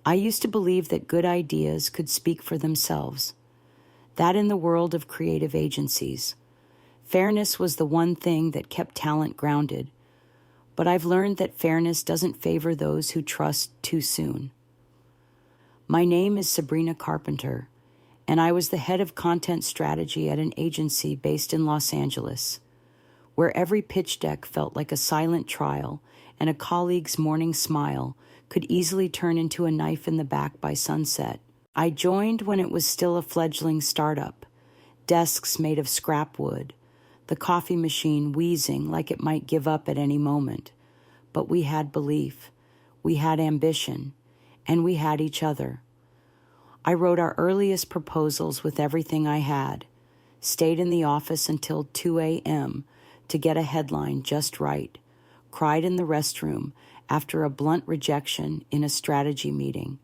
I used to believe that good ideas could speak for themselves. That in the world of creative agencies, fairness was the one thing that kept talent grounded. But I've learned that fairness doesn't favor those who trust too soon. My name is Sabrina Carpenter, and I was the head of content strategy at an agency based in Los Angeles, where every pitch deck felt like a silent trial and a colleague's morning smile could easily turn into a knife in the back by sunset. I joined when it was still a fledgling startup, desks made of scrap wood, the coffee machine wheezing like it might give up at any moment. But we had belief, we had ambition, and we had each other. I wrote our earliest proposals with everything I had, stayed in the office until 2 a.m. to get a headline just right, cried in the restroom after a blunt rejection in a strategy meeting,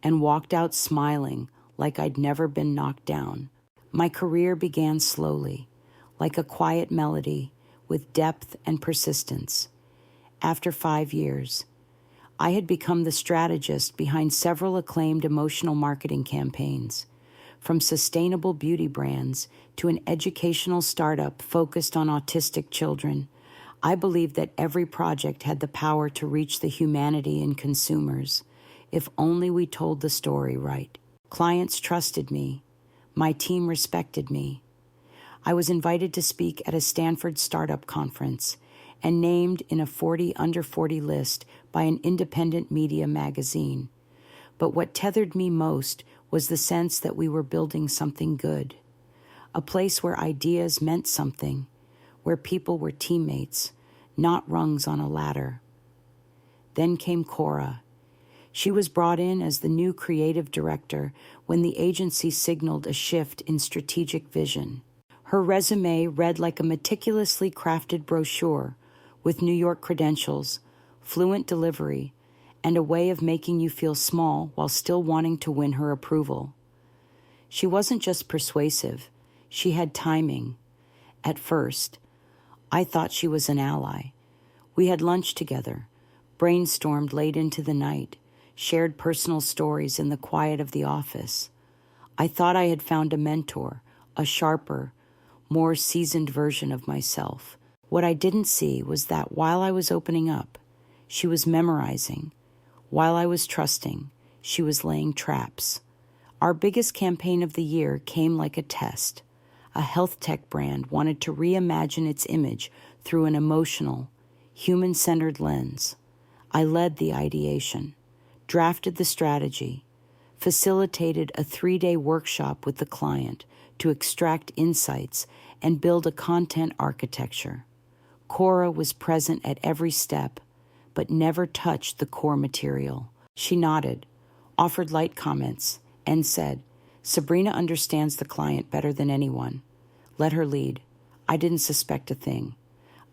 and walked out smiling like I'd never been knocked down. My career began slowly, like a quiet melody with depth and persistence. After 5 years, I had become the strategist behind several acclaimed emotional marketing campaigns, from sustainable beauty brands to an educational startup focused on autistic children. I believed that every project had the power to reach the humanity in consumers, if only we told the story right. Clients trusted me. My team respected me. I was invited to speak at a Stanford startup conference and named in a 40 under 40 list by an independent media magazine. But what tethered me most was the sense that we were building something good, a place where ideas meant something, where people were teammates, not rungs on a ladder. Then came Cora. She was brought in as the new creative director when the agency signaled a shift in strategic vision. Her resume read like a meticulously crafted brochure with New York credentials, fluent delivery, and a way of making you feel small while still wanting to win her approval. She wasn't just persuasive, she had timing. At first, I thought she was an ally. We had lunch together, brainstormed late into the night, shared personal stories in the quiet of the office. I thought I had found a mentor, a sharper, more seasoned version of myself. What I didn't see was that while I was opening up, she was memorizing. While I was trusting, she was laying traps. Our biggest campaign of the year came like a test. A health tech brand wanted to reimagine its image through an emotional, human-centered lens. I led the ideation, drafted the strategy, facilitated a 3-day workshop with the client to extract insights and build a content architecture. Cora was present at every step, but never touched the core material. She nodded, offered light comments, and said, "Sabrina understands the client better than anyone. Let her lead." I didn't suspect a thing.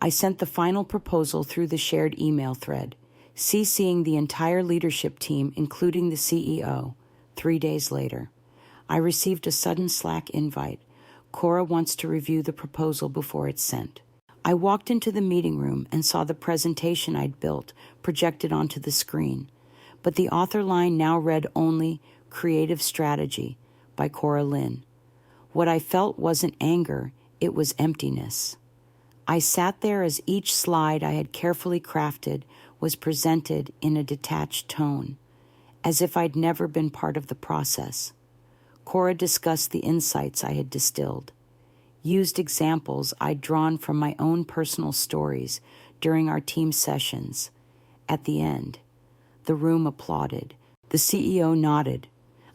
I sent the final proposal through the shared email thread, CCing the entire leadership team, including the CEO. 3 days later, I received a sudden Slack invite. Cora wants to review the proposal before it's sent. I walked into the meeting room and saw the presentation I'd built projected onto the screen, but the author line now read only "Creative Strategy" by Cora Lynn. What I felt wasn't anger, it was emptiness. I sat there as each slide I had carefully crafted was presented in a detached tone, as if I'd never been part of the process. Cora discussed the insights I had distilled, used examples I'd drawn from my own personal stories during our team sessions. At the end, the room applauded. The CEO nodded.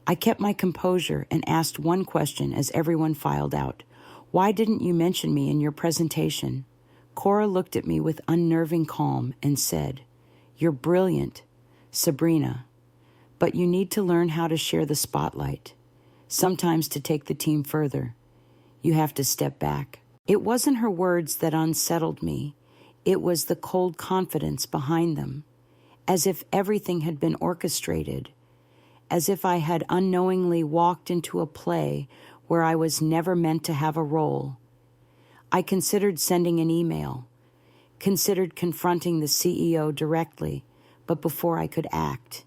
I kept my composure and asked one question as everyone filed out. "Why didn't you mention me in your presentation?" Cora looked at me with unnerving calm and said, "You're brilliant, Sabrina, but you need to learn how to share the spotlight. Sometimes to take the team further, you have to step back." It wasn't her words that unsettled me. It was the cold confidence behind them, as if everything had been orchestrated, as if I had unknowingly walked into a play where I was never meant to have a role. I considered sending an email, considered confronting the CEO directly, but before I could act,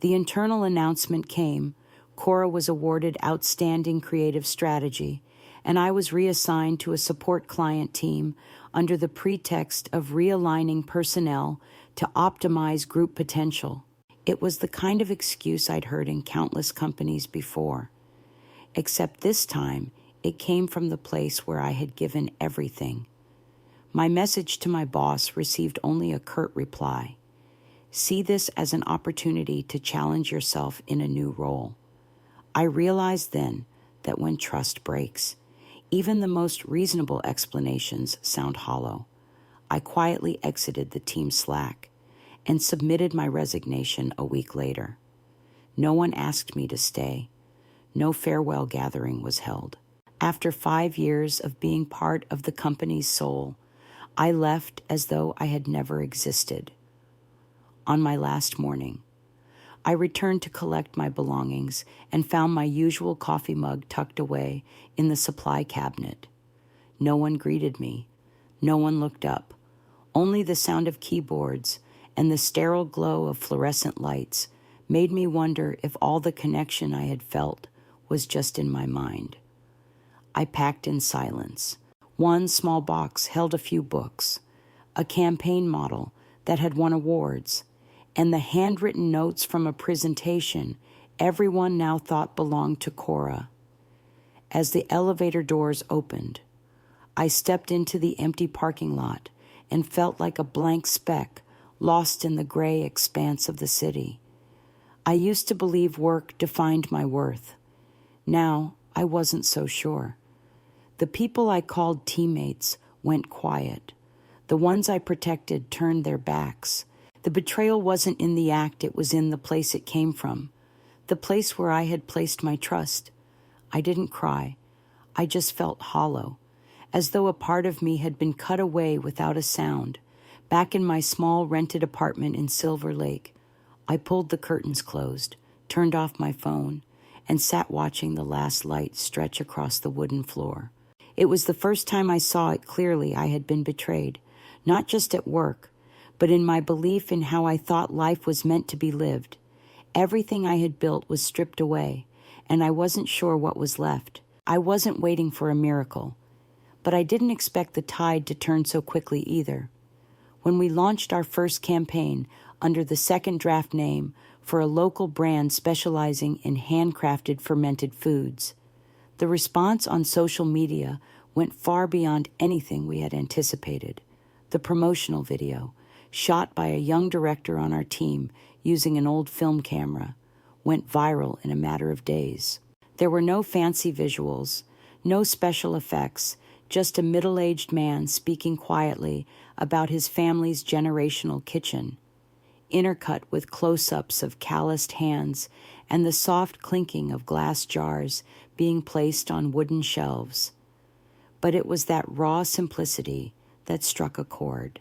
The internal announcement came. Cora was awarded Outstanding Creative Strategy, and I was reassigned to a support client team under the pretext of realigning personnel to optimize group potential. It was the kind of excuse I'd heard in countless companies before, except this time it came from the place where I had given everything. My message to my boss received only a curt reply. See this as an opportunity to challenge yourself in a new role. I realized then that when trust breaks, even the most reasonable explanations sound hollow. I quietly exited the team Slack and submitted my resignation a week later. No one asked me to stay. No farewell gathering was held. After 5 years of being part of the company's soul, I left as though I had never existed. On my last morning, I returned to collect my belongings and found my usual coffee mug tucked away in the supply cabinet. No one greeted me. No one looked up. Only the sound of keyboards and the sterile glow of fluorescent lights made me wonder if all the connection I had felt was just in my mind. I packed in silence. One small box held a few books, a campaign model that had won awards, and the handwritten notes from a presentation everyone now thought belonged to Cora. As the elevator doors opened, I stepped into the empty parking lot and felt like a blank speck lost in the gray expanse of the city. I used to believe work defined my worth. Now I wasn't so sure. The people I called teammates went quiet. The ones I protected turned their backs. The betrayal wasn't in the act, it was in the place it came from, the place where I had placed my trust. I didn't cry. I just felt hollow, as though a part of me had been cut away without a sound. Back in my small rented apartment in Silver Lake, I pulled the curtains closed, turned off my phone, and sat watching the last light stretch across the wooden floor. It was the first time I saw it clearly. I had been betrayed, not just at work, but in my belief in how I thought life was meant to be lived. Everything I had built was stripped away, and I wasn't sure what was left. I wasn't waiting for a miracle, but I didn't expect the tide to turn so quickly either. When we launched our first campaign under the Second Draft name for a local brand specializing in handcrafted fermented foods, the response on social media went far beyond anything we had anticipated. The promotional video, shot by a young director on our team using an old film camera, went viral in a matter of days. There were no fancy visuals, no special effects, just a middle-aged man speaking quietly about his family's generational kitchen, intercut with close-ups of calloused hands and the soft clinking of glass jars being placed on wooden shelves. But it was that raw simplicity that struck a chord.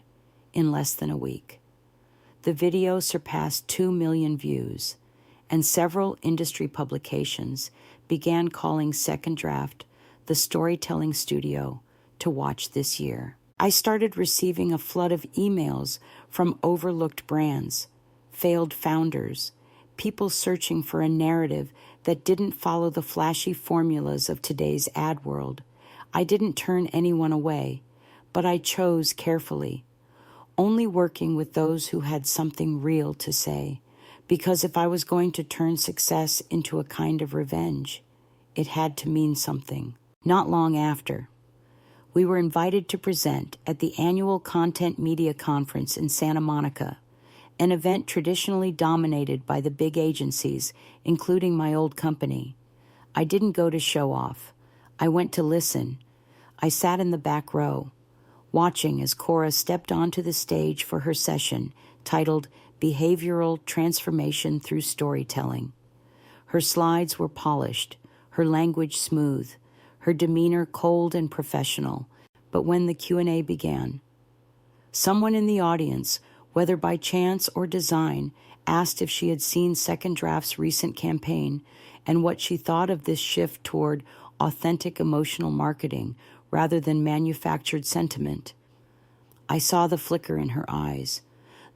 In less than a week, the video surpassed 2 million views, and several industry publications began calling Second Draft the storytelling studio to watch this year. I started receiving a flood of emails from overlooked brands, failed founders, people searching for a narrative that didn't follow the flashy formulas of today's ad world. I didn't turn anyone away, but I chose carefully, only working with those who had something real to say, because if I was going to turn success into a kind of revenge, it had to mean something. Not long after, we were invited to present at the annual Content Media Conference in Santa Monica, an event traditionally dominated by the big agencies, including my old company. I didn't go to show off. I went to listen. I sat in the back row, watching as Cora stepped onto the stage for her session titled Behavioral Transformation Through Storytelling. Her slides were polished, her language smooth, her demeanor cold and professional. But when the Q&A began, someone in the audience, whether by chance or design, asked if she had seen Second Draft's recent campaign and what she thought of this shift toward authentic emotional marketing rather than manufactured sentiment. I saw the flicker in her eyes,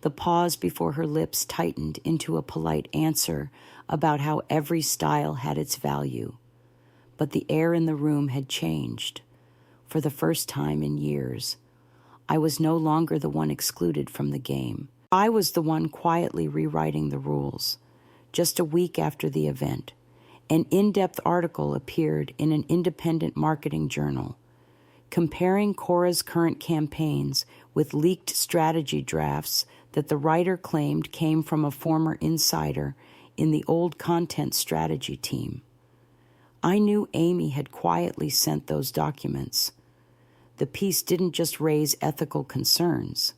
The pause before her lips tightened into a polite answer about how every style had its value. But the air in the room had changed. For the first time in years, I was no longer the one excluded from the game. I was the one quietly rewriting the rules. Just a week after the event, an in-depth article appeared in an independent marketing journal, comparing Cora's current campaigns with leaked strategy drafts that the writer claimed came from a former insider in the old content strategy team. I knew Amy had quietly sent those documents. The piece didn't just raise ethical concerns.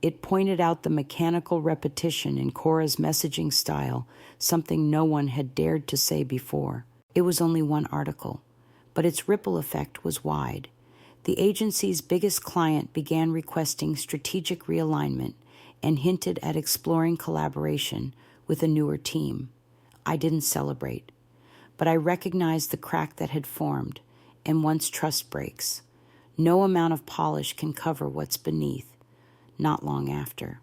It pointed out the mechanical repetition in Cora's messaging style, something no one had dared to say before. It was only one article, but its ripple effect was wide. The agency's biggest client began requesting strategic realignment and hinted at exploring collaboration with a newer team. I didn't celebrate, but I recognized the crack that had formed, and once trust breaks, no amount of polish can cover what's beneath, not long after.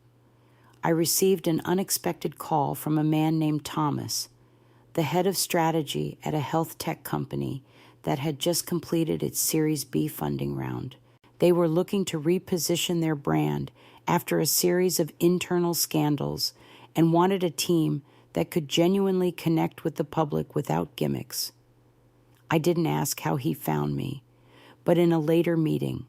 I received an unexpected call from a man named Thomas, the head of strategy at a health tech company that had just completed its Series B funding round. They were looking to reposition their brand after a series of internal scandals and wanted a team that could genuinely connect with the public without gimmicks. I didn't ask how he found me, but in a later meeting,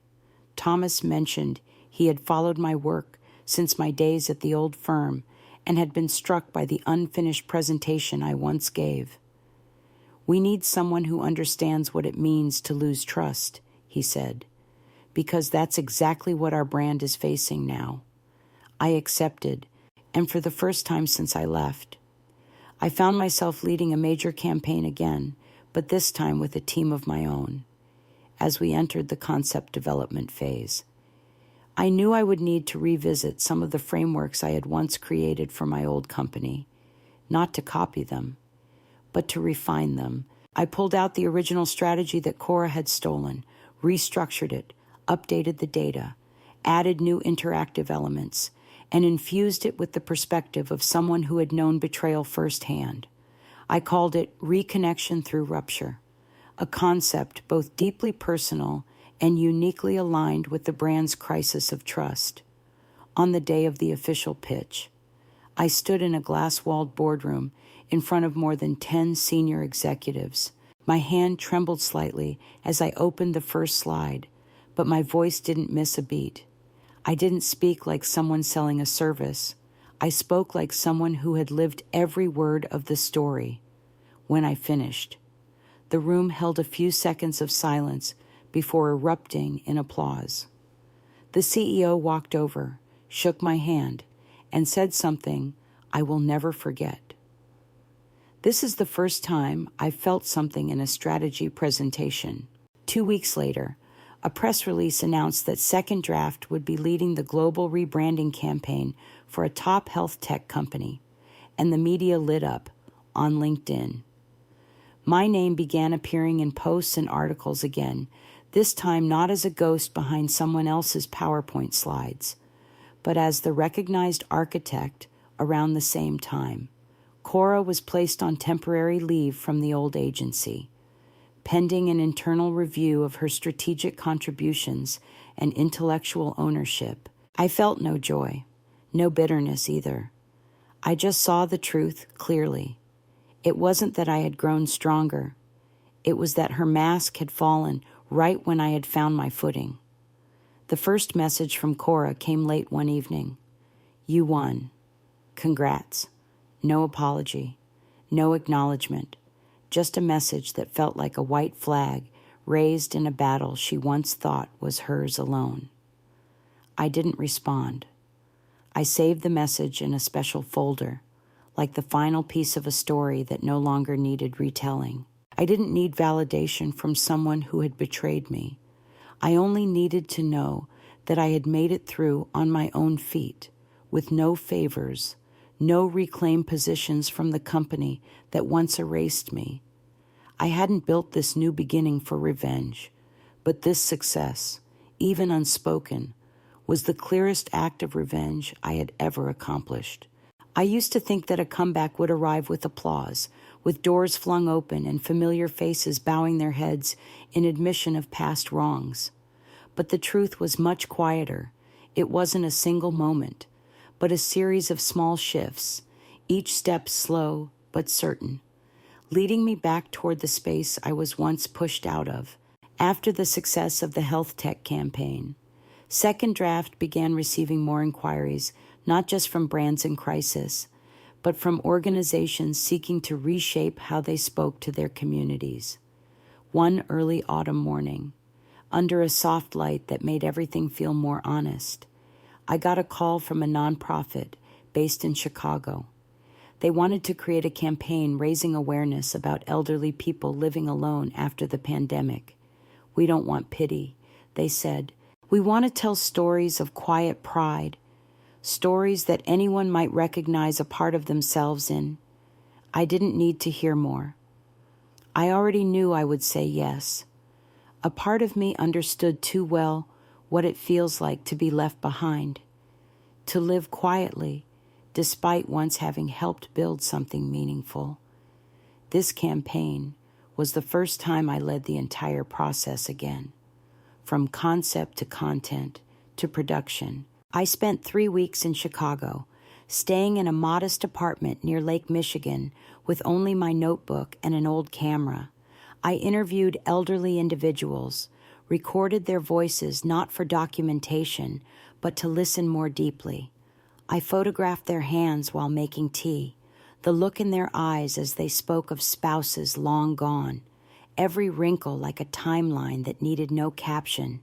Thomas mentioned he had followed my work since my days at the old firm and had been struck by the unfinished presentation I once gave. "We need someone who understands what it means to lose trust," he said, "because that's exactly what our brand is facing now." I accepted, and for the first time since I left, I found myself leading a major campaign again, but this time with a team of my own. As we entered the concept development phase, I knew I would need to revisit some of the frameworks I had once created for my old company, not to copy them, but to refine them. I pulled out the original strategy that Cora had stolen, restructured it, updated the data, added new interactive elements, and infused it with the perspective of someone who had known betrayal firsthand. I called it reconnection through rupture, a concept both deeply personal and uniquely aligned with the brand's crisis of trust. On the day of the official pitch, I stood in a glass-walled boardroom in front of more than 10 senior executives. My hand trembled slightly as I opened the first slide, but my voice didn't miss a beat. I didn't speak like someone selling a service. I spoke like someone who had lived every word of the story. When I finished, the room held a few seconds of silence before erupting in applause. The CEO walked over, shook my hand, and said something I will never forget. This is the first time I felt something in a strategy presentation. 2 weeks later, a press release announced that Second Draft would be leading the global rebranding campaign for a top health tech company, and the media lit up on LinkedIn. My name began appearing in posts and articles again, this time not as a ghost behind someone else's PowerPoint slides, but as the recognized architect around the same time. Cora was placed on temporary leave from the old agency, pending an internal review of her strategic contributions and intellectual ownership. I felt no joy, no bitterness either. I just saw the truth clearly. It wasn't that I had grown stronger. It was that her mask had fallen right when I had found my footing. The first message from Cora came late one evening. "You won. Congrats." No apology, no acknowledgement, just a message that felt like a white flag raised in a battle she once thought was hers alone. I didn't respond. I saved the message in a special folder, like the final piece of a story that no longer needed retelling. I didn't need validation from someone who had betrayed me. I only needed to know that I had made it through on my own feet, with no favors, no reclaimed positions from the company that once erased me. I hadn't built this new beginning for revenge, but this success, even unspoken, was the clearest act of revenge I had ever accomplished. I used to think that a comeback would arrive with applause, with doors flung open and familiar faces bowing their heads in admission of past wrongs. But the truth was much quieter. It wasn't a single moment, but a series of small shifts, each step slow but certain, leading me back toward the space I was once pushed out of. After the success of the health tech campaign, Second Draft began receiving more inquiries, not just from brands in crisis, but from organizations seeking to reshape how they spoke to their communities. One early autumn morning, under a soft light that made everything feel more honest, I got a call from a nonprofit based in Chicago. They wanted to create a campaign raising awareness about elderly people living alone after the pandemic. "We don't want pity," they said. "We want to tell stories of quiet pride, stories that anyone might recognize a part of themselves in." I didn't need to hear more. I already knew I would say yes. A part of me understood too well what it feels like to be left behind, to live quietly, despite once having helped build something meaningful. This campaign was the first time I led the entire process again. From concept to content to production, I spent 3 weeks in Chicago, staying in a modest apartment near Lake Michigan with only my notebook and an old camera. I interviewed elderly individuals, recorded their voices not for documentation, but to listen more deeply. I photographed their hands while making tea, the look in their eyes as they spoke of spouses long gone, every wrinkle like a timeline that needed no caption.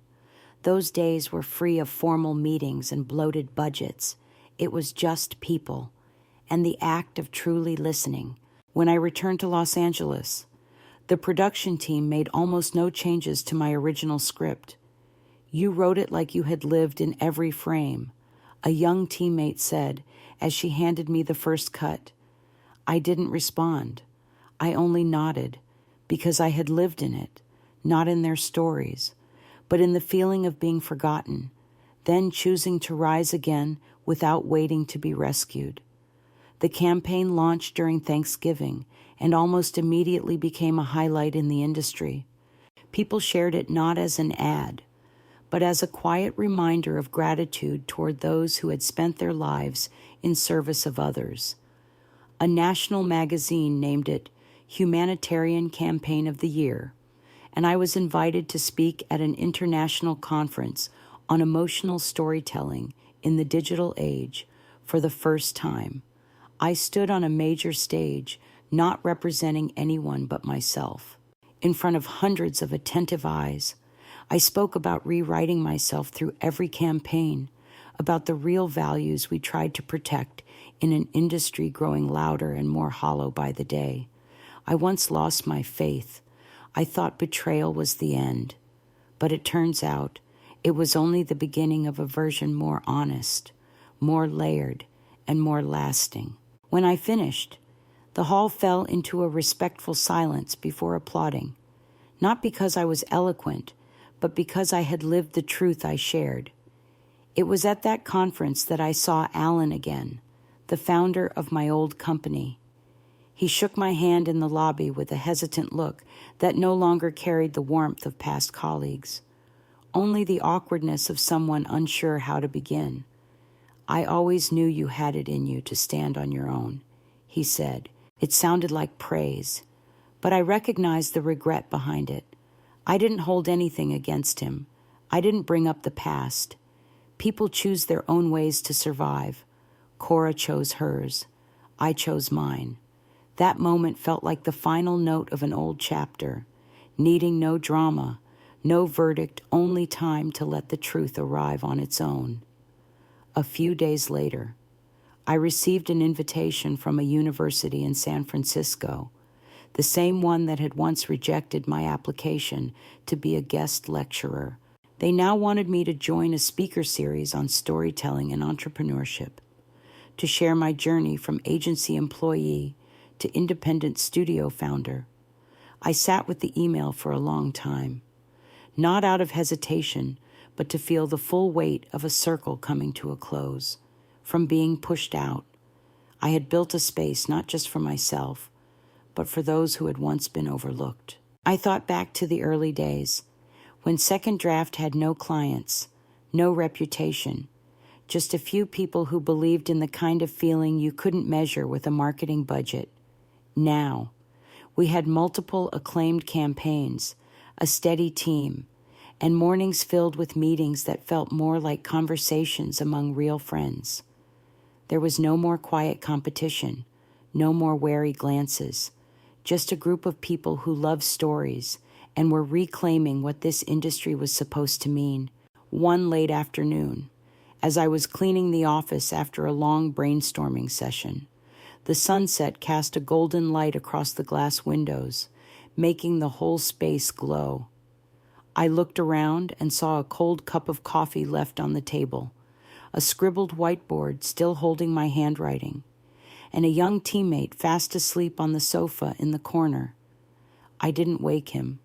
Those days were free of formal meetings and bloated budgets. It was just people, and the act of truly listening. When I returned to Los Angeles, the production team made almost no changes to my original script. "You wrote it like you had lived in every frame," a young teammate said as she handed me the first cut. I didn't respond. I only nodded, because I had lived in it, not in their stories, but in the feeling of being forgotten, then choosing to rise again without waiting to be rescued. The campaign launched during Thanksgiving and almost immediately became a highlight in the industry. People shared it not as an ad, but as a quiet reminder of gratitude toward those who had spent their lives in service of others. A national magazine named it Humanitarian Campaign of the Year, and I was invited to speak at an international conference on emotional storytelling in the digital age for the first time. I stood on a major stage, not representing anyone but myself. In front of hundreds of attentive eyes, I spoke about rewriting myself through every campaign, about the real values we tried to protect in an industry growing louder and more hollow by the day. I once lost my faith. I thought betrayal was the end, but it turns out it was only the beginning of a version more honest, more layered, and more lasting. When I finished, the hall fell into a respectful silence before applauding, not because I was eloquent, but because I had lived the truth I shared. It was at that conference that I saw Alan again, the founder of my old company. He shook my hand in the lobby with a hesitant look that no longer carried the warmth of past colleagues, only the awkwardness of someone unsure how to begin. "I always knew you had it in you to stand on your own," he said. It sounded like praise, but I recognized the regret behind it. I didn't hold anything against him. I didn't bring up the past. People choose their own ways to survive. Cora chose hers. I chose mine. That moment felt like the final note of an old chapter, needing no drama, no verdict, only time to let the truth arrive on its own. A few days later, I received an invitation from a university in San Francisco, the same one that had once rejected my application to be a guest lecturer. They now wanted me to join a speaker series on storytelling and entrepreneurship, to share my journey from agency employee to independent studio founder. I sat with the email for a long time, not out of hesitation, but to feel the full weight of a circle coming to a close. From being pushed out, I had built a space not just for myself, but for those who had once been overlooked. I thought back to the early days, when Second Draft had no clients, no reputation, just a few people who believed in the kind of feeling you couldn't measure with a marketing budget. Now, we had multiple acclaimed campaigns, a steady team, and mornings filled with meetings that felt more like conversations among real friends. There was no more quiet competition, no more wary glances, just a group of people who loved stories and were reclaiming what this industry was supposed to mean. One late afternoon, as I was cleaning the office after a long brainstorming session, the sunset cast a golden light across the glass windows, making the whole space glow. I looked around and saw a cold cup of coffee left on the table, a scribbled whiteboard still holding my handwriting, and a young teammate fast asleep on the sofa in the corner. I didn't wake him.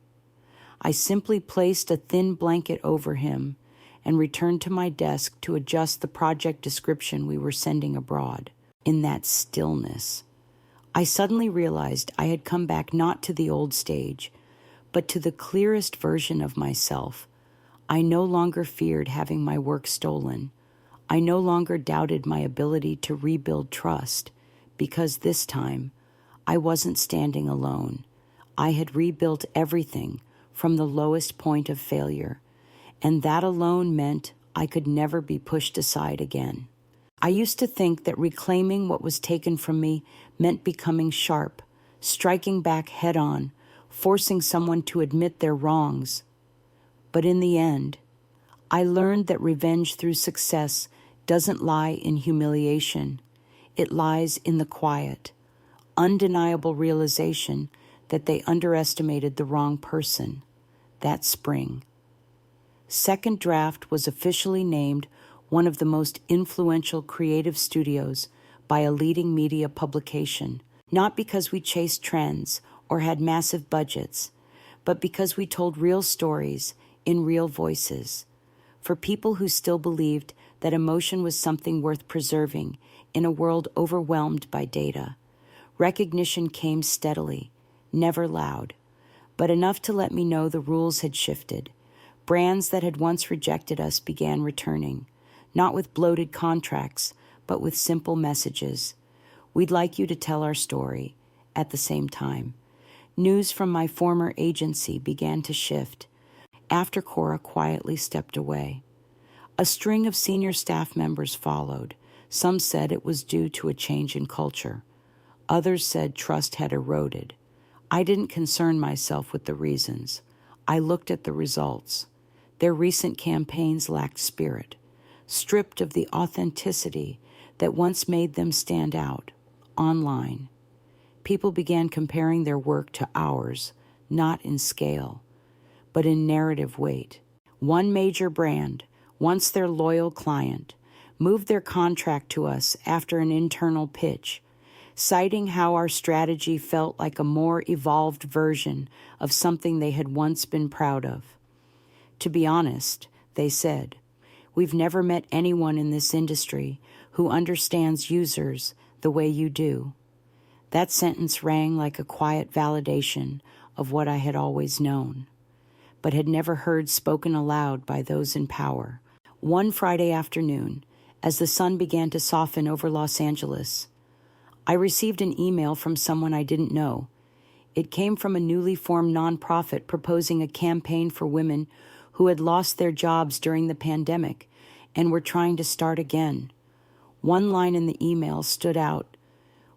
I simply placed a thin blanket over him and returned to my desk to adjust the project description we were sending abroad. In that stillness, I suddenly realized I had come back not to the old stage, but to the clearest version of myself. I no longer feared having my work stolen. I no longer doubted my ability to rebuild trust, because this time, I wasn't standing alone. I had rebuilt everything from the lowest point of failure, and that alone meant I could never be pushed aside again. I used to think that reclaiming what was taken from me meant becoming sharp, striking back head-on, forcing someone to admit their wrongs. But in the end, I learned that revenge through success doesn't lie in humiliation. It lies in the quiet, undeniable realization that they underestimated the wrong person. That spring, Second Draft was officially named one of the most influential creative studios by a leading media publication, not because we chased trends or had massive budgets, but because we told real stories in real voices, for people who still believed that emotion was something worth preserving in a world overwhelmed by data. Recognition came steadily, never loud, but enough to let me know the rules had shifted. Brands that had once rejected us began returning, not with bloated contracts, but with simple messages. We'd like you to tell our story. At the same time, news from my former agency began to shift after Cora quietly stepped away. A string of senior staff members followed. Some said it was due to a change in culture. Others said trust had eroded. I didn't concern myself with the reasons. I looked at the results. Their recent campaigns lacked spirit, stripped of the authenticity that once made them stand out. Online, people began comparing their work to ours, not in scale, but in narrative weight. One major brand, once their loyal client, moved their contract to us after an internal pitch, citing how our strategy felt like a more evolved version of something they had once been proud of. To be honest, they said, we've never met anyone in this industry who understands users the way you do. That sentence rang like a quiet validation of what I had always known, but had never heard spoken aloud by those in power. One Friday afternoon, as the sun began to soften over Los Angeles, I received an email from someone I didn't know. It came from a newly formed nonprofit proposing a campaign for women who had lost their jobs during the pandemic and were trying to start again. One line in the email stood out.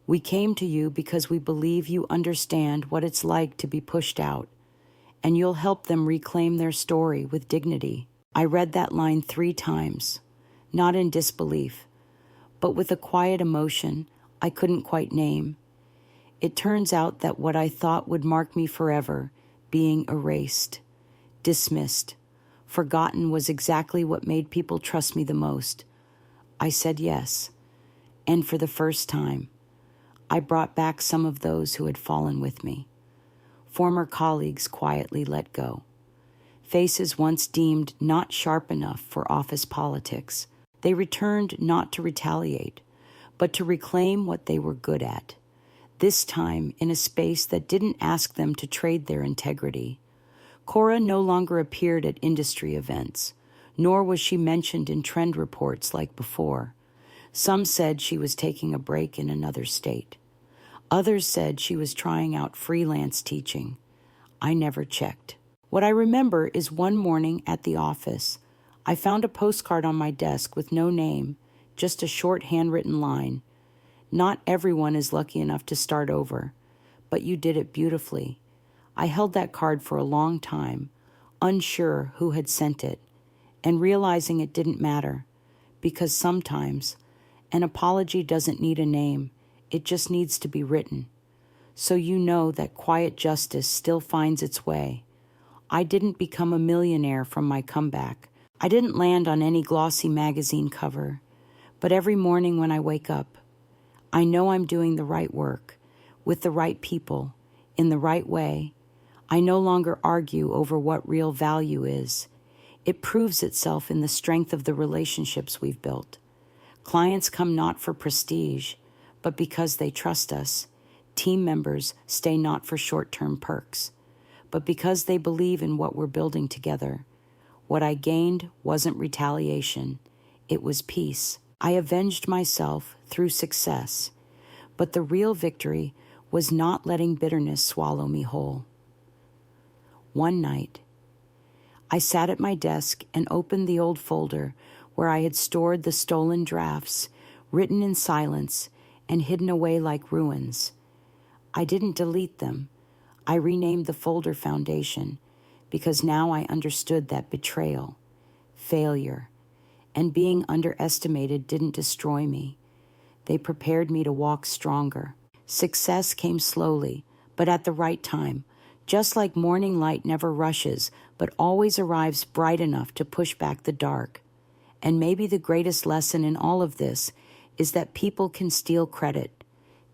We came to you because we believe you understand what it's like to be pushed out, and you'll help them reclaim their story with dignity. I read that line 3 times, not in disbelief, but with a quiet emotion I couldn't quite name. It turns out that what I thought would mark me forever, being erased, dismissed, forgotten, was exactly what made people trust me the most. I said yes, and for the first time, I brought back some of those who had fallen with me. Former colleagues quietly let go. faces once deemed not sharp enough for office politics. They returned not to retaliate, but to reclaim what they were good at, this time in a space that didn't ask them to trade their integrity. Cora no longer appeared at industry events, nor was she mentioned in trend reports like before. Some said she was taking a break in another state. Others said she was trying out freelance teaching. I never checked. What I remember is one morning at the office, I found a postcard on my desk with no name, just a short handwritten line. Not everyone is lucky enough to start over, but you did it beautifully. I held that card for a long time, unsure who had sent it, and realizing it didn't matter, because sometimes an apology doesn't need a name, it just needs to be written. So you know that quiet justice still finds its way. I didn't become a millionaire from my comeback. I didn't land on any glossy magazine cover, but every morning when I wake up, I know I'm doing the right work, with the right people, in the right way. I no longer argue over what real value is. It proves itself in the strength of the relationships we've built. Clients come not for prestige, but because they trust us. Team members stay not for short-term perks, but because they believe in what we're building together. What I gained wasn't retaliation. It was peace. I avenged myself through success, but the real victory was not letting bitterness swallow me whole. One night, I sat at my desk and opened the old folder where I had stored the stolen drafts, written in silence and hidden away like ruins. I didn't delete them. I renamed the folder Foundation because now I understood that betrayal, failure, and being underestimated didn't destroy me. They prepared me to walk stronger. Success came slowly, but at the right time, just like morning light never rushes, but always arrives bright enough to push back the dark. And maybe the greatest lesson in all of this is that people can steal credit,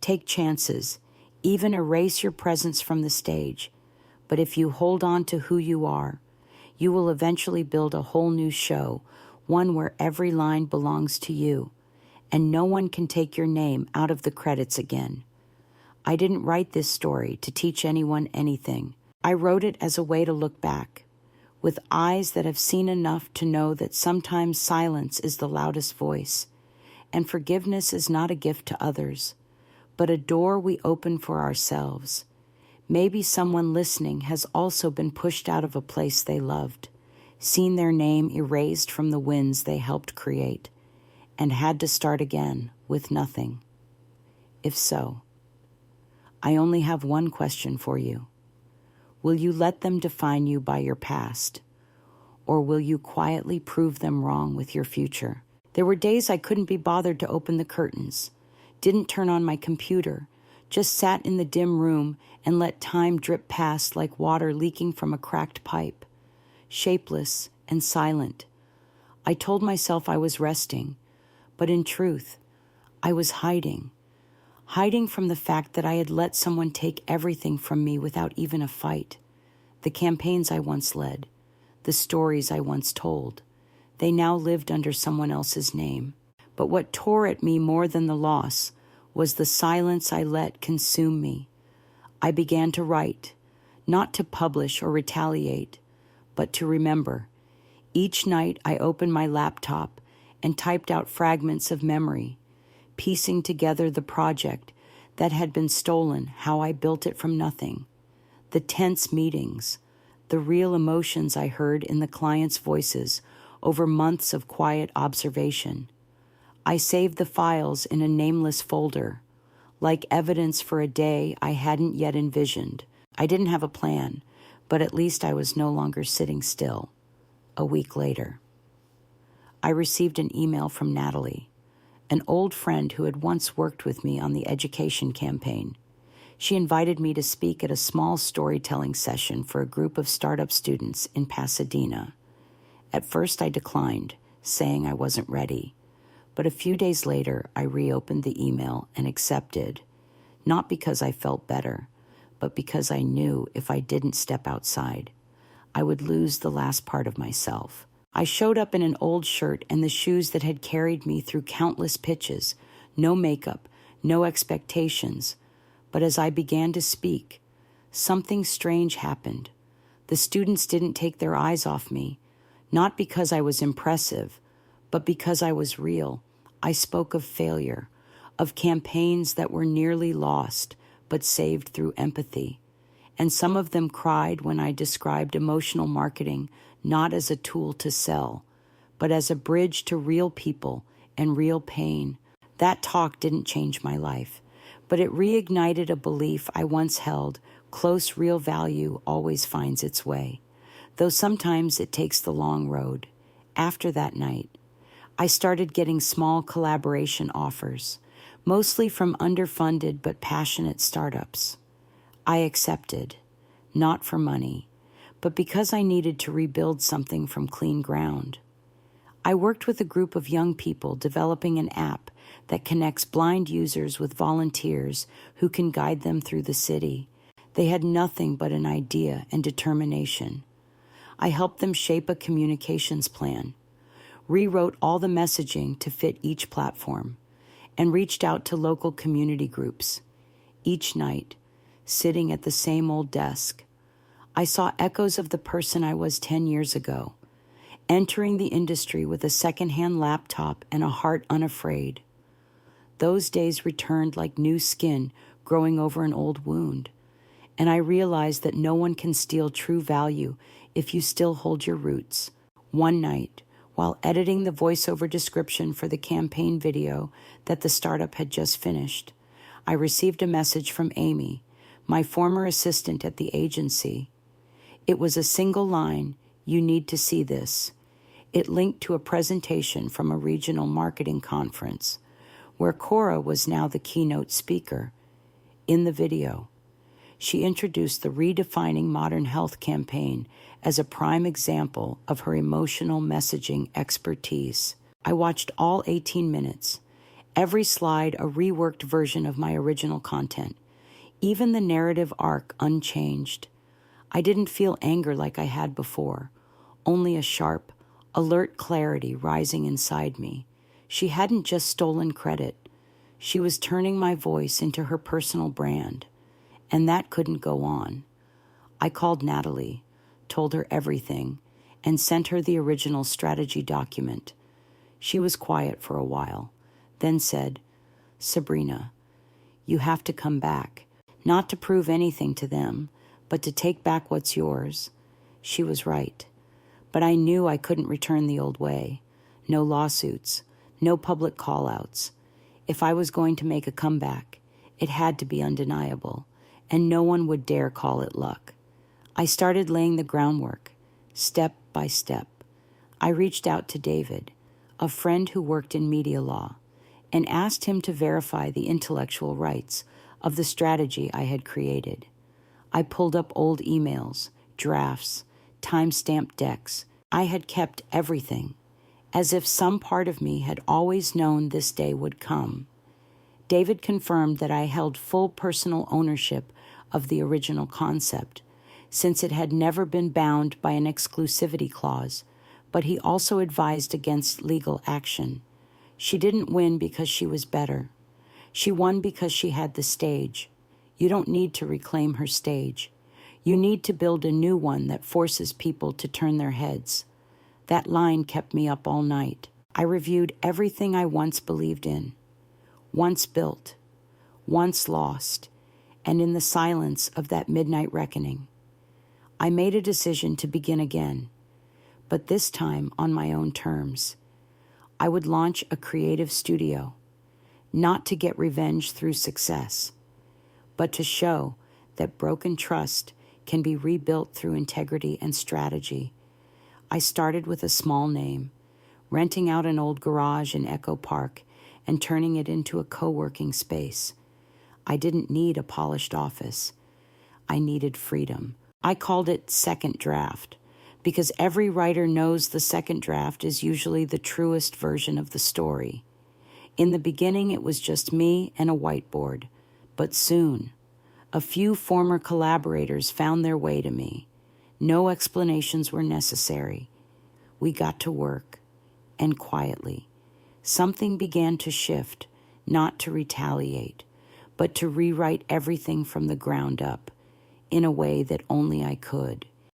take chances, even erase your presence from the stage. But if you hold on to who you are, you will eventually build a whole new show, one where every line belongs to you, and no one can take your name out of the credits again. I didn't write this story to teach anyone anything. I wrote it as a way to look back, with eyes that have seen enough to know that sometimes silence is the loudest voice, and forgiveness is not a gift to others, but a door we open for ourselves. Maybe someone listening has also been pushed out of a place they loved, seen their name erased from the wins they helped create, and had to start again with nothing. If so, I only have one question for you. Will you let them define you by your past, or will you quietly prove them wrong with your future? There were days I couldn't be bothered to open the curtains, didn't turn on my computer, just sat in the dim room and let time drip past like water leaking from a cracked pipe, shapeless and silent. I told myself I was resting, but in truth, I was hiding from the fact that I had let someone take everything from me without even a fight. The campaigns I once led, the stories I once told, they now lived under someone else's name. But what tore at me more than the loss was the silence I let consume me. I began to write, not to publish or retaliate, but to remember. Each night I opened my laptop and typed out fragments of memory, piecing together the project that had been stolen, how I built it from nothing, the tense meetings, the real emotions I heard in the clients' voices over months of quiet observation. I saved the files in a nameless folder, like evidence for a day I hadn't yet envisioned. I didn't have a plan, but at least I was no longer sitting still. A week later, I received an email from Natalie, an old friend who had once worked with me on the education campaign. She invited me to speak at a small storytelling session for a group of startup students in Pasadena. At first I declined, saying I wasn't ready. But a few days later, I reopened the email and accepted, not because I felt better, but because I knew if I didn't step outside, I would lose the last part of myself. I showed up in an old shirt and the shoes that had carried me through countless pitches, no makeup, no expectations. But as I began to speak, something strange happened. The students didn't take their eyes off me, not because I was impressive, but because I was real. I spoke of failure, of campaigns that were nearly lost, but saved through empathy. And some of them cried when I described emotional marketing not as a tool to sell, but as a bridge to real people and real pain. That talk didn't change my life, but it reignited a belief I once held: close, real value always finds its way, though sometimes it takes the long road. After that night, I started getting small collaboration offers, mostly from underfunded but passionate startups. I accepted, not for money, but because I needed to rebuild something from clean ground. I worked with a group of young people developing an app that connects blind users with volunteers who can guide them through the city. They had nothing but an idea and determination. I helped them shape a communications plan, rewrote all the messaging to fit each platform, and reached out to local community groups. Each night, sitting at the same old desk, I saw echoes of the person I was 10 years ago, entering the industry with a secondhand laptop and a heart unafraid. Those days returned like new skin growing over an old wound, and I realized that no one can steal true value if you still hold your roots. One night, while editing the voiceover description for the campaign video that the startup had just finished, I received a message from Amy, my former assistant at the agency. It was a single line: "You need to see this." It linked to a presentation from a regional marketing conference, where Cora was now the keynote speaker. In the video, she introduced the Redefining Modern Health campaign as a prime example of her emotional messaging expertise. I watched all 18 minutes, every slide a reworked version of my original content, even the narrative arc unchanged. I didn't feel anger like I had before, only a sharp, alert clarity rising inside me. She hadn't just stolen credit. She was turning my voice into her personal brand, and that couldn't go on. I called Natalie, told her everything, and sent her the original strategy document. She was quiet for a while, then said, "Sabrina, you have to come back, not to prove anything to them, but to take back what's yours." She was right, but I knew I couldn't return the old way. No lawsuits, no public call-outs. If I was going to make a comeback, it had to be undeniable, and no one would dare call it luck. I started laying the groundwork, step by step. I reached out to David, a friend who worked in media law, and asked him to verify the intellectual rights of the strategy I had created. I pulled up old emails, drafts, time-stamped decks. I had kept everything, as if some part of me had always known this day would come. David confirmed that I held full personal ownership of the original concept, since it had never been bound by an exclusivity clause, but he also advised against legal action. She didn't win because she was better. She won because she had the stage. You don't need to reclaim her stage. You need to build a new one that forces people to turn their heads. That line kept me up all night. I reviewed everything I once believed in, once built, once lost, and in the silence of that midnight reckoning, I made a decision to begin again, but this time on my own terms. I would launch a creative studio, not to get revenge through success, but to show that broken trust can be rebuilt through integrity and strategy. I started with a small name, renting out an old garage in Echo Park and turning it into a co-working space. I didn't need a polished office. I needed freedom. I called it Second Draft, because every writer knows the second draft is usually the truest version of the story. In the beginning, it was just me and a whiteboard, but soon, a few former collaborators found their way to me. No explanations were necessary. We got to work, and quietly. Something began to shift, not to retaliate, but to rewrite everything from the ground up, in a way that only I could.